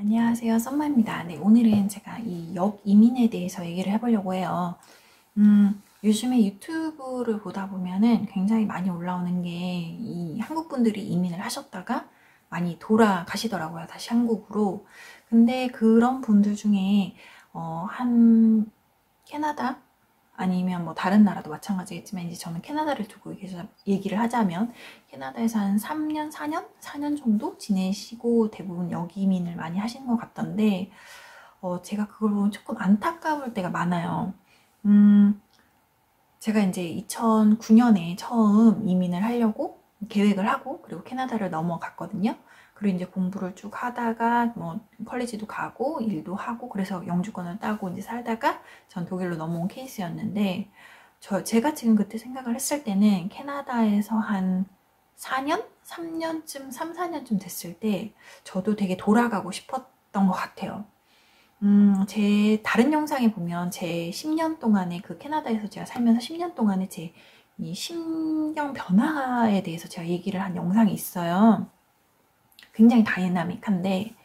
안녕하세요, 썸머입니다. 네, 오늘은 제가 이 역이민에 대해서 얘기를 해보려고 해요. 요즘에 유튜브를 보다 보면은 굉장히 많이 올라오는 게 이 한국 분들이 이민을 하셨다가 많이 돌아가시더라고요. 다시 한국으로. 근데 그런 분들 중에 한 캐나다 아니면 뭐 다른 나라도 마찬가지겠지만 이제 저는 캐나다를 두고 얘기를 하자면 캐나다에서 한 3년, 4년? 4년 정도 지내시고 대부분 역이민을 많이 하시는 것 같던데 제가 그걸 보면 조금 안타까울 때가 많아요. 제가 이제 2009년에 처음 이민을 하려고 계획을 하고 그리고 캐나다를 넘어갔거든요. 그리고 이제 공부를 쭉 하다가 뭐 컬리지도 가고 일도 하고 그래서 영주권을 따고 이제 살다가 전 독일로 넘어온 케이스였는데 제가 지금 그때 생각을 했을 때는 캐나다에서 한 4년? 3년쯤, 3, 4년쯤 됐을 때 저도 되게 돌아가고 싶었던 것 같아요. 제 다른 영상에 보면 제 10년 동안의 그 캐나다에서 제가 살면서 10년 동안의 제 이 심경 변화에 대해서 제가 얘기를 한 영상이 있어요. 굉장히 다이나믹한데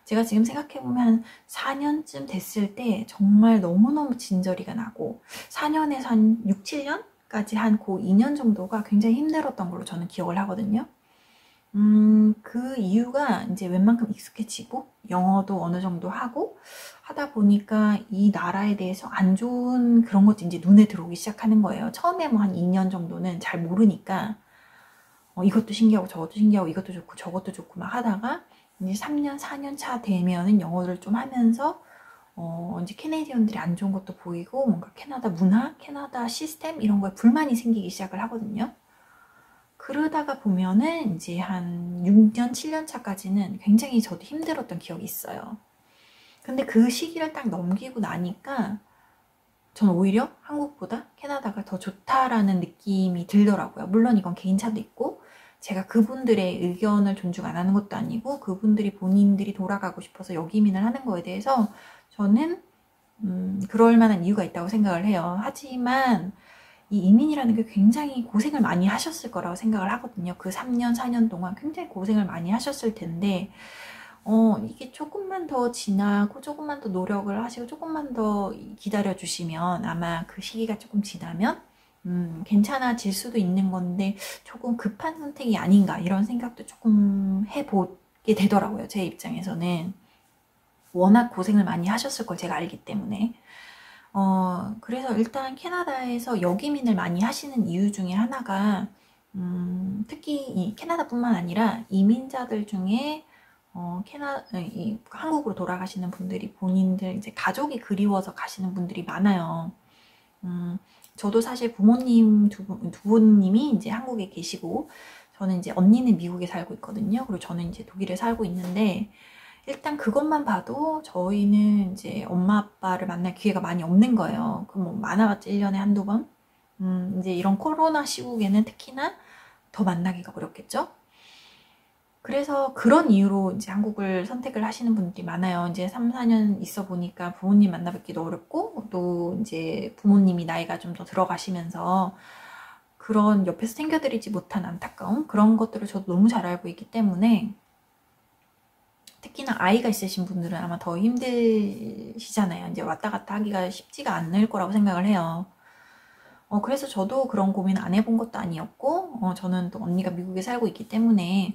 제가 지금 생각해보면 4년쯤 됐을 때 정말 너무너무 진저리가 나고 4년에서 한 6, 7년까지 한 그 2년 정도가 굉장히 힘들었던 걸로 저는 기억을 하거든요. 그 이유가 이제 웬만큼 익숙해지고 영어도 어느 정도 하고 하다 보니까 이 나라에 대해서 안 좋은 그런 것도 이제 눈에 들어오기 시작하는 거예요. 처음에 뭐 한 2년 정도는 잘 모르니까 이것도 신기하고 저것도 신기하고 이것도 좋고 저것도 좋고 막 하다가 이제 3년, 4년 차 되면은 영어를 좀 하면서 이제 캐네디언들이 안 좋은 것도 보이고 뭔가 캐나다 문화, 캐나다 시스템 이런 거에 불만이 생기기 시작을 하거든요. 그러다가 보면은 이제 한 6년, 7년 차까지는 굉장히 저도 힘들었던 기억이 있어요. 근데 그 시기를 딱 넘기고 나니까 전 오히려 한국보다 캐나다가 더 좋다라는 느낌이 들더라고요. 물론 이건 개인차도 있고 제가 그분들의 의견을 존중 안 하는 것도 아니고 그분들이 본인들이 돌아가고 싶어서 역이민을 하는 거에 대해서 저는 그럴 만한 이유가 있다고 생각을 해요. 하지만 이 이민이라는 게 굉장히 고생을 많이 하셨을 거라고 생각을 하거든요. 그 3년, 4년 동안 굉장히 고생을 많이 하셨을 텐데 이게 조금만 더 지나고 조금만 더 노력을 하시고 조금만 더 기다려 주시면 아마 그 시기가 조금 지나면 괜찮아질 수도 있는 건데 조금 급한 선택이 아닌가 이런 생각도 조금 해보게 되더라고요. 제 입장에서는 워낙 고생을 많이 하셨을 걸 제가 알기 때문에 그래서 일단 캐나다에서 역이민을 많이 하시는 이유 중에 하나가 특히 이 캐나다뿐만 아니라 이민자들 중에 한국으로 돌아가시는 분들이 본인들 이제 가족이 그리워서 가시는 분들이 많아요. 저도 사실 부모님 두 분님이 이제 한국에 계시고 저는 이제 언니는 미국에 살고 있거든요. 그리고 저는 이제 독일에 살고 있는데 일단 그것만 봐도 저희는 이제 엄마 아빠를 만날 기회가 많이 없는 거예요. 그 뭐 많아봤자 1년에 한두 번? 이제 이런 코로나 시국에는 특히나 더 만나기가 어렵겠죠? 그래서 그런 이유로 이제 한국을 선택을 하시는 분들이 많아요. 이제 3, 4년 있어 보니까 부모님 만나뵙기도 어렵고 또 이제 부모님이 나이가 좀 더 들어가시면서 그런 옆에서 챙겨드리지 못한 안타까움 그런 것들을 저도 너무 잘 알고 있기 때문에 특히나 아이가 있으신 분들은 아마 더 힘드시잖아요. 이제 왔다 갔다 하기가 쉽지가 않을 거라고 생각을 해요. 그래서 저도 그런 고민 안 해본 것도 아니었고, 저는 또 언니가 미국에 살고 있기 때문에,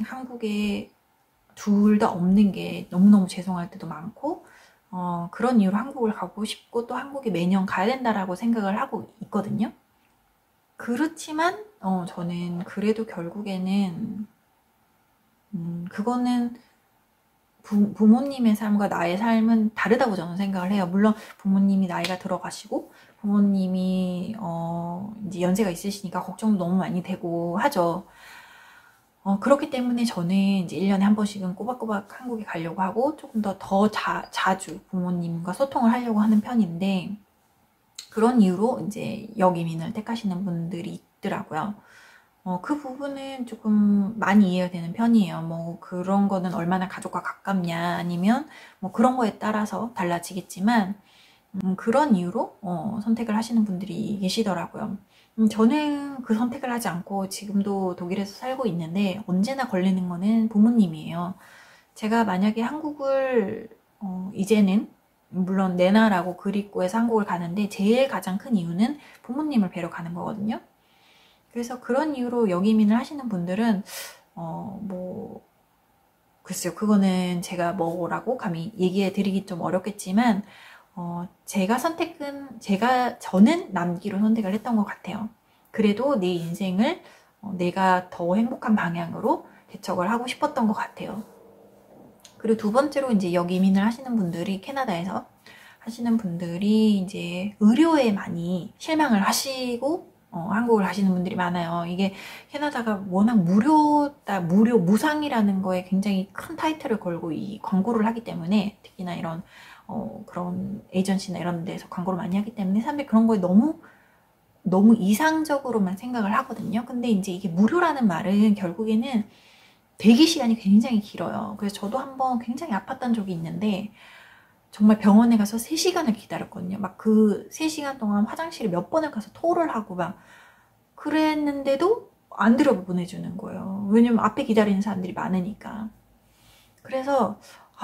한국에 둘 다 없는 게 너무너무 죄송할 때도 많고, 그런 이유로 한국을 가고 싶고, 또 한국에 매년 가야 된다라고 생각을 하고 있거든요. 그렇지만, 저는 그래도 결국에는, 그거는 부모님의 삶과 나의 삶은 다르다고 저는 생각을 해요. 물론 부모님이 나이가 들어가시고 부모님이 이제 연세가 있으시니까 걱정도 너무 많이 되고 하죠. 그렇기 때문에 저는 이제 1년에 한 번씩은 꼬박꼬박 한국에 가려고 하고 조금 더 자주 부모님과 소통을 하려고 하는 편인데 그런 이유로 이제 역이민을 택하시는 분들이 있더라고요. 그 부분은 조금 많이 이해가 되는 편이에요. 뭐 그런 거는 얼마나 가족과 가깝냐 아니면 뭐 그런 거에 따라서 달라지겠지만 그런 이유로 선택을 하시는 분들이 계시더라고요. 저는 그 선택을 하지 않고 지금도 독일에서 살고 있는데 언제나 걸리는 거는 부모님이에요. 제가 만약에 한국을 이제는 물론 내 나라고 그립고 해서 한국을 가는데 제일 가장 큰 이유는 부모님을 뵈러 가는 거거든요. 그래서 그런 이유로 여기민을 하시는 분들은 뭐 글쎄요, 그거는 제가 뭐라고 감히 얘기해 드리기 좀 어렵겠지만 제가 선택은 저는 남기로 선택을 했던 것 같아요. 그래도 내 인생을 내가 더 행복한 방향으로 개척을 하고 싶었던 것 같아요. 그리고 두 번째로 이제 여기 이민을 하시는 분들이 캐나다에서 하시는 분들이 이제 의료에 많이 실망을 하시고 한국을 가시는 분들이 많아요. 이게 캐나다가 워낙 무상이라는 거에 굉장히 큰 타이틀을 걸고 이 광고를 하기 때문에 특히나 이런 그런 에이전시나 이런 데서 광고를 많이 하기 때문에 사람들이 그런 거에 너무 이상적으로만 생각을 하거든요. 근데 이제 이게 무료라는 말은 결국에는 대기 시간이 굉장히 길어요. 그래서 저도 한번 굉장히 아팠던 적이 있는데 정말 병원에 가서 3시간을 기다렸거든요. 막 그 3시간 동안 화장실에 몇 번을 가서 토를 하고 막 그랬는데도 안 들여보내주는 거예요. 왜냐면 앞에 기다리는 사람들이 많으니까. 그래서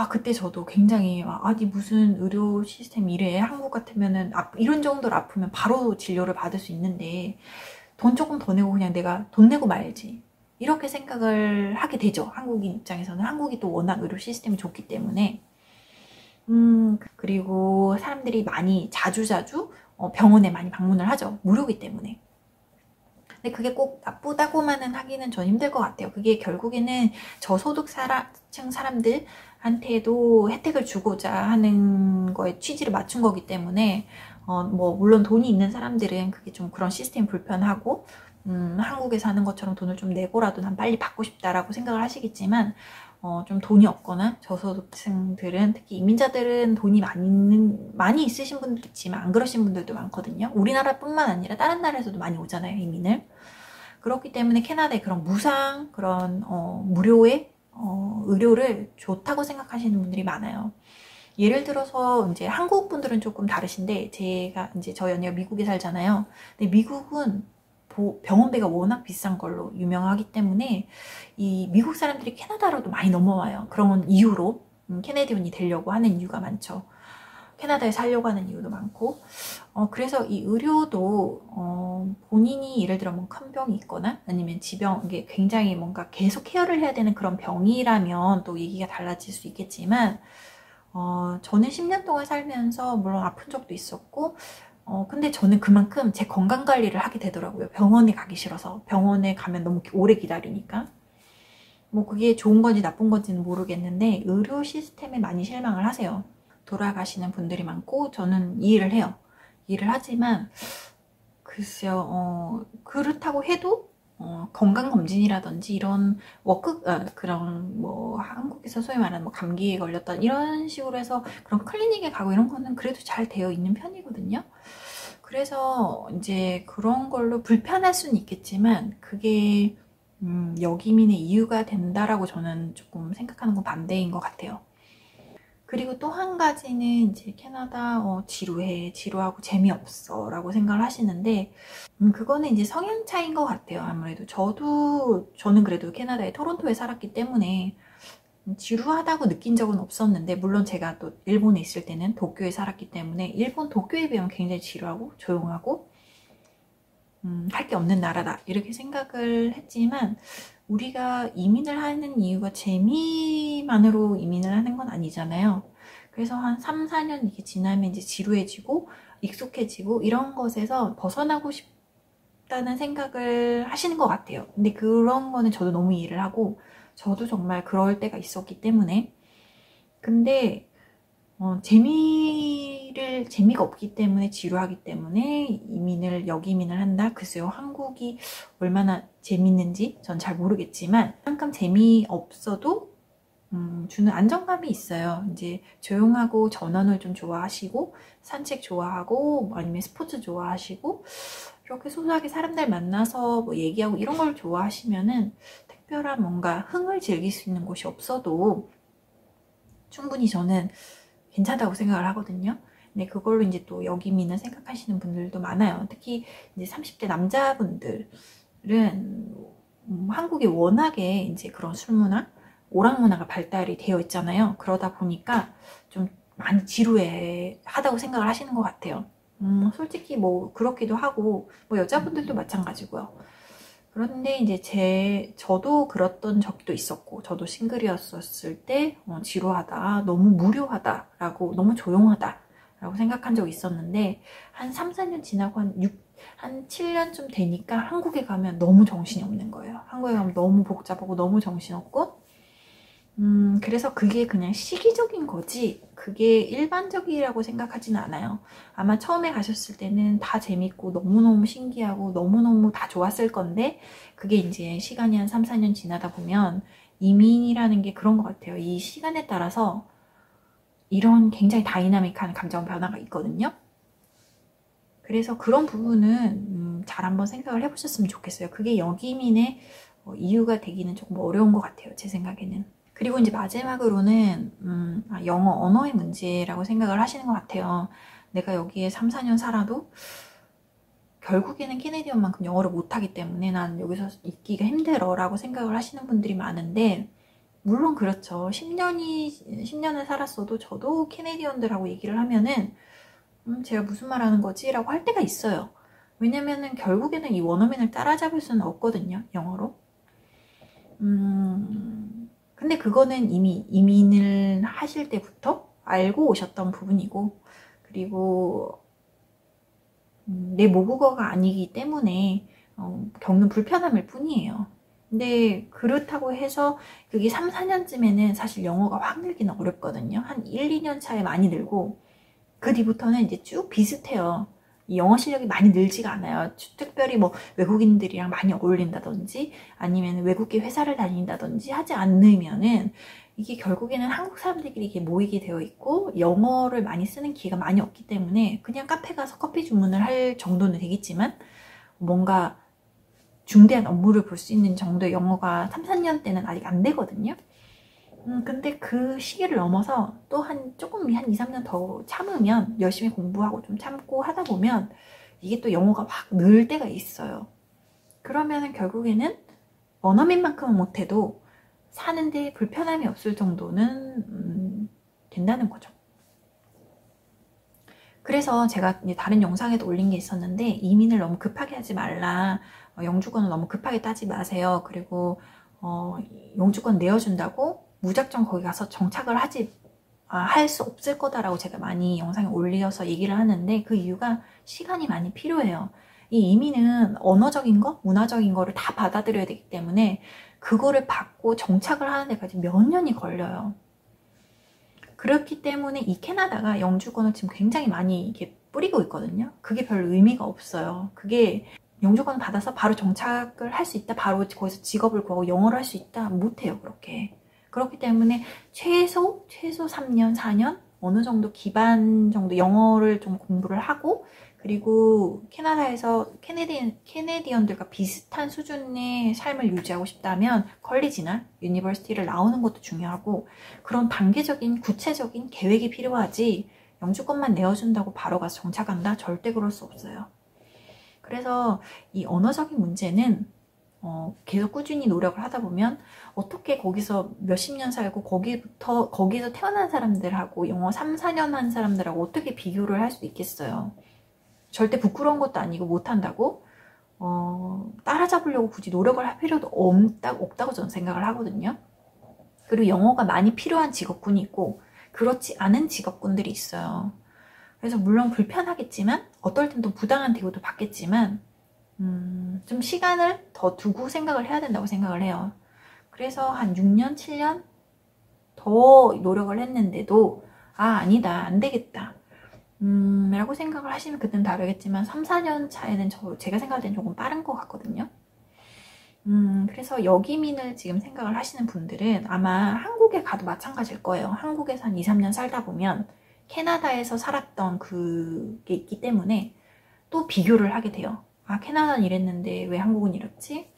그때 저도 굉장히 아니 무슨 의료 시스템 이래. 한국 같으면은 이런 정도로 아프면 바로 진료를 받을 수 있는데 돈 조금 더 내고 그냥 내가 돈 내고 말지. 이렇게 생각을 하게 되죠. 한국인 입장에서는. 한국이 또 워낙 의료 시스템이 좋기 때문에. 그리고 사람들이 많이 자주자주 병원에 많이 방문을 하죠. 무료이기 때문에. 근데 그게 꼭 나쁘다고만은 하기는 전 힘들 것 같아요. 그게 결국에는 저소득층 사람들한테도 혜택을 주고자 하는 거에 취지를 맞춘 거기 때문에 뭐 물론 돈이 있는 사람들은 그게 좀 그런 시스템이 불편하고 한국에서 하는 것처럼 돈을 좀 내고라도 난 빨리 받고 싶다라고 생각을 하시겠지만 좀 돈이 없거나 저소득층들은 특히 이민자들은 돈이 많이 있으신 분들도 있지만 안 그러신 분들도 많거든요. 우리나라뿐만 아니라 다른 나라에서도 많이 오잖아요, 이민을. 그렇기 때문에 캐나다의 그런 무상 그런 무료의 의료를 좋다고 생각하시는 분들이 많아요. 예를 들어서 이제 한국 분들은 조금 다르신데 제가 이제 저희 언니가 미국에 살잖아요. 근데 미국은 병원비가 워낙 비싼 걸로 유명하기 때문에 이 미국 사람들이 캐나다로도 많이 넘어와요. 그런 이유로 캐네디언이 되려고 하는 이유가 많죠. 캐나다에 살려고 하는 이유도 많고 그래서 이 의료도 본인이 예를 들어 뭐 큰 병이 있거나 아니면 지병 이게 굉장히 뭔가 계속 케어를 해야 되는 그런 병이라면 또 얘기가 달라질 수 있겠지만 저는 10년 동안 살면서 물론 아픈 적도 있었고 근데 저는 그만큼 제 건강관리를 하게 되더라고요. 병원에 가기 싫어서. 병원에 가면 너무 오래 기다리니까. 뭐 그게 좋은 건지 나쁜 건지는 모르겠는데 의료 시스템에 많이 실망을 하세요. 돌아가시는 분들이 많고 저는 이해를 해요. 이해를 하지만 글쎄요. 그렇다고 해도 건강검진이라든지 이런 그런 뭐 한국에서 소위 말하는 뭐 감기에 걸렸다 이런 식으로 해서 그런 클리닉에 가고 이런 거는 그래도 잘 되어 있는 편이거든요. 그래서 이제 그런 걸로 불편할 수는 있겠지만 그게 역이민의 이유가 된다라고 저는 조금 생각하는 건 반대인 것 같아요. 그리고 또 한 가지는 이제 캐나다 지루하고 재미없어 라고 생각을 하시는데 그거는 이제 성향 차이인 것 같아요. 아무래도 저는 그래도 캐나다의 토론토에 살았기 때문에 지루하다고 느낀 적은 없었는데 물론 제가 또 일본에 있을 때는 도쿄에 살았기 때문에 일본 도쿄에 비하면 굉장히 지루하고 조용하고 할 게 없는 나라다 이렇게 생각을 했지만 우리가 이민을 하는 이유가 재미만으로 이민을 하는 건 아니잖아요. 그래서 한 3, 4년 이게 지나면 이제 지루해지고 익숙해지고 이런 것에서 벗어나고 싶다는 생각을 하시는 것 같아요. 근데 그런 거는 저도 너무 이해를 하고 저도 정말 그럴 때가 있었기 때문에 근데 재미가 없기 때문에 지루하기 때문에 역이민을 한다? 글쎄요, 한국이 얼마나 재밌는지 전 잘 모르겠지만 잠깐 재미없어도 주는 안정감이 있어요. 이제 조용하고 전원을 좀 좋아하시고 산책 좋아하고 아니면 스포츠 좋아하시고 이렇게 소소하게 사람들 만나서 뭐 얘기하고 이런 걸 좋아하시면은 특별한 뭔가 흥을 즐길 수 있는 곳이 없어도 충분히 저는 괜찮다고 생각을 하거든요. 근데 그걸로 이제 또 역이민을 생각하시는 분들도 많아요. 특히 이제 30대 남자분들은 한국이 워낙에 이제 그런 술문화, 오락 문화가 발달이 되어 있잖아요. 그러다 보니까 좀 많이 지루해 하다고 생각을 하시는 것 같아요. 솔직히 뭐 그렇기도 하고 뭐 여자분들도 마찬가지고요. 그런데 이제 저도 그랬던 적도 있었고, 저도 싱글이었을 때 지루하다, 너무 무료하다라고, 너무 조용하다라고 생각한 적이 있었는데, 한 3, 4년 지나고 한 7년쯤 되니까 한국에 가면 너무 정신이 없는 거예요. 한국에 가면 너무 복잡하고 너무 정신없고, 그래서 그게 그냥 시기적인 거지, 그게 일반적이라고 생각하지는 않아요. 아마 처음에 가셨을 때는 다 재밌고 너무너무 신기하고 너무너무 다 좋았을 건데, 그게 이제 시간이 한 3, 4년 지나다 보면 이민이라는 게 그런 것 같아요. 이 시간에 따라서 이런 굉장히 다이나믹한 감정 변화가 있거든요. 그래서 그런 부분은 잘 한번 생각을 해보셨으면 좋겠어요. 그게 역이민의 이유가 되기는 조금 어려운 것 같아요. 제 생각에는. 그리고 이제 마지막으로는 영어 언어의 문제라고 생각을 하시는 것 같아요. 내가 여기에 3, 4년 살아도 결국에는 캐네디언만큼 영어를 못하기 때문에 난 여기서 있기가 힘들어 라고 생각을 하시는 분들이 많은데, 물론 그렇죠. 10년을 살았어도 저도 캐네디언들하고 얘기를 하면은 제가 무슨 말 하는 거지? 라고 할 때가 있어요. 왜냐면은 결국에는 이 원어민을 따라잡을 수는 없거든요. 영어로. 근데 그거는 이미 이민을 하실 때부터 알고 오셨던 부분이고, 그리고 내 모국어가 아니기 때문에 겪는 불편함일 뿐이에요. 근데 그렇다고 해서 그게 3, 4년쯤에는 사실 영어가 확 늘기는 어렵거든요. 한 1, 2년 차에 많이 늘고, 그 뒤부터는 이제 쭉 비슷해요. 이 영어 실력이 많이 늘지가 않아요. 특별히 뭐 외국인들이랑 많이 어울린다든지 아니면 외국계 회사를 다닌다든지 하지 않으면은 이게 결국에는 한국 사람들끼리 이게 모이게 되어 있고, 영어를 많이 쓰는 기회가 많이 없기 때문에 그냥 카페 가서 커피 주문을 할 정도는 되겠지만, 뭔가 중대한 업무를 볼 수 있는 정도의 영어가 3, 4년 때는 아직 안 되거든요. 근데 그 시기를 넘어서 또 조금 한 2, 3년 더 참으면, 열심히 공부하고 좀 참고 하다 보면 이게 또 영어가 확 늘 때가 있어요. 그러면은 결국에는 원어민만큼은 못해도 사는데 불편함이 없을 정도는 된다는 거죠. 그래서 제가 이제 다른 영상에도 올린 게 있었는데, 이민을 너무 급하게 하지 말라, 영주권을 너무 급하게 따지 마세요. 그리고 영주권 내어준다고 무작정 거기 가서 정착을 할 수 없을 거다라고 제가 많이 영상에 올려서 얘기를 하는데, 그 이유가 시간이 많이 필요해요. 이 이민은 언어적인 거, 문화적인 거를 다 받아들여야 되기 때문에 그거를 받고 정착을 하는 데까지 몇 년이 걸려요. 그렇기 때문에 이 캐나다가 영주권을 지금 굉장히 많이 이렇게 뿌리고 있거든요. 그게 별 의미가 없어요. 그게 영주권을 받아서 바로 정착을 할 수 있다, 바로 거기서 직업을 구하고 영어를 할 수 있다, 못해요. 그렇기 때문에 최소 3년, 4년 어느 정도 기반 정도 영어를 좀 공부를 하고, 그리고 캐나다에서 캐네디언들과 비슷한 수준의 삶을 유지하고 싶다면 컬리지나 유니버시티를 나오는 것도 중요하고, 그런 단계적인 구체적인 계획이 필요하지, 영주권만 내어준다고 바로 가서 정착한다? 절대 그럴 수 없어요. 그래서 이 언어적인 문제는 계속 꾸준히 노력을 하다 보면 어떻게 거기서 몇십 년 살고 거기서 태어난 사람들하고 영어 3, 4년 한 사람들하고 어떻게 비교를 할 수 있겠어요. 절대 부끄러운 것도 아니고 못한다고 따라잡으려고 굳이 노력을 할 필요도 없다고 저는 생각을 하거든요. 그리고 영어가 많이 필요한 직업군이 있고 그렇지 않은 직업군들이 있어요. 그래서 물론 불편하겠지만, 어떨 땐 또 부당한 대우도 받겠지만, 좀 시간을 더 두고 생각을 해야 된다고 생각을 해요. 그래서 한 6년, 7년 더 노력을 했는데도 아니다, 안 되겠다 라고 생각을 하시면 그때는 다르겠지만, 3, 4년 차에는 제가 생각할 땐 조금 빠른 것 같거든요. 그래서 역이민을 지금 생각을 하시는 분들은 아마 한국에 가도 마찬가지일 거예요. 한국에서 한 2, 3년 살다 보면 캐나다에서 살았던 그게 있기 때문에 또 비교를 하게 돼요. 캐나다는 이랬는데 왜 한국은 이렇지?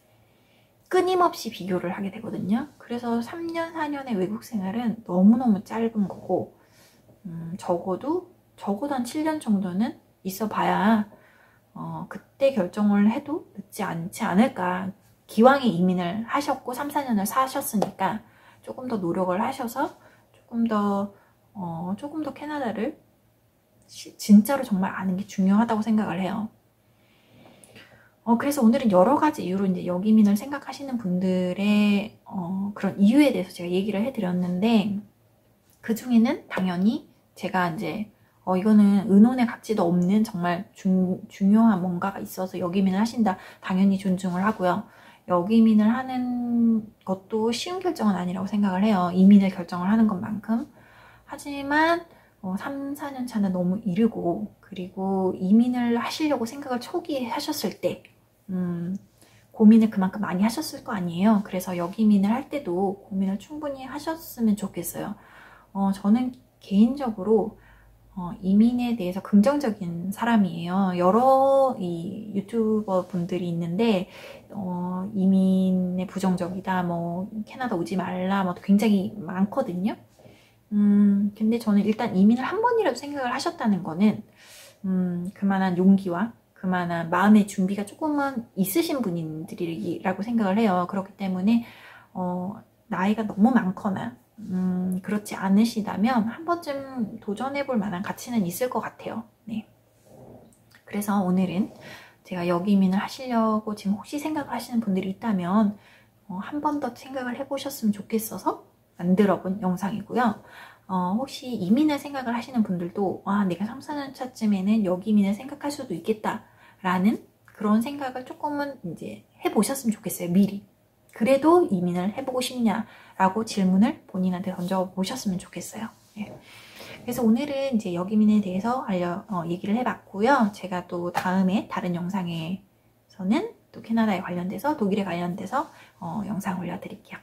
끊임없이 비교를 하게 되거든요. 그래서 3년, 4년의 외국 생활은 너무너무 짧은 거고, 적어도 한 7년 정도는 있어 봐야 그때 결정을 해도 늦지 않지 않을까. 기왕에 이민을 하셨고 3, 4년을 사셨으니까 조금 더 노력을 하셔서 조금 더 캐나다를 진짜로 정말 아는 게 중요하다고 생각을 해요. 그래서 오늘은 여러 가지 이유로 이제 여기민을 생각하시는 분들의 그런 이유에 대해서 제가 얘기를 해드렸는데, 그 중에는 당연히 제가 이제 이거는 의논의 가치도 없는 정말 중요한 뭔가가 있어서 여기민을 하신다, 당연히 존중을 하고요. 여기민을 하는 것도 쉬운 결정은 아니라고 생각을 해요. 이민을 결정을 하는 것만큼. 하지만 3, 4년 차는 너무 이르고, 그리고 이민을 하시려고 생각을 초기에 하셨을 때 고민을 그만큼 많이 하셨을 거 아니에요. 그래서 여기민을 할 때도 고민을 충분히 하셨으면 좋겠어요. 저는 개인적으로 이민에 대해서 긍정적인 사람이에요. 여러 이 유튜버 분들이 있는데 이민에 부정적이다, 뭐 캐나다 오지 말라, 뭐 굉장히 많거든요. 근데 저는 일단 이민을 한 번이라도 생각을 하셨다는 거는 그만한 용기와 그만한 마음의 준비가 조금은 있으신 분들이라고 생각을 해요. 그렇기 때문에 나이가 너무 많거나 그렇지 않으시다면 한 번쯤 도전해볼 만한 가치는 있을 것 같아요. 네. 그래서 오늘은 제가 여기민을 하시려고 지금 혹시 생각을 하시는 분들이 있다면 한 번 더 생각을 해보셨으면 좋겠어서 만들어본 영상이고요. 혹시 이민을 생각을 하시는 분들도 내가 3, 4년 차쯤에는 여기민을 생각할 수도 있겠다 라는 그런 생각을 조금은 이제 해보셨으면 좋겠어요. 미리. 그래도 이민을 해보고 싶냐라고 질문을 본인한테 던져보셨으면 좋겠어요. 예. 그래서 오늘은 이제 여기민에 대해서 얘기를 해봤고요. 제가 또 다음에 다른 영상에서는 또 캐나다에 관련돼서, 독일에 관련돼서 영상 올려드릴게요.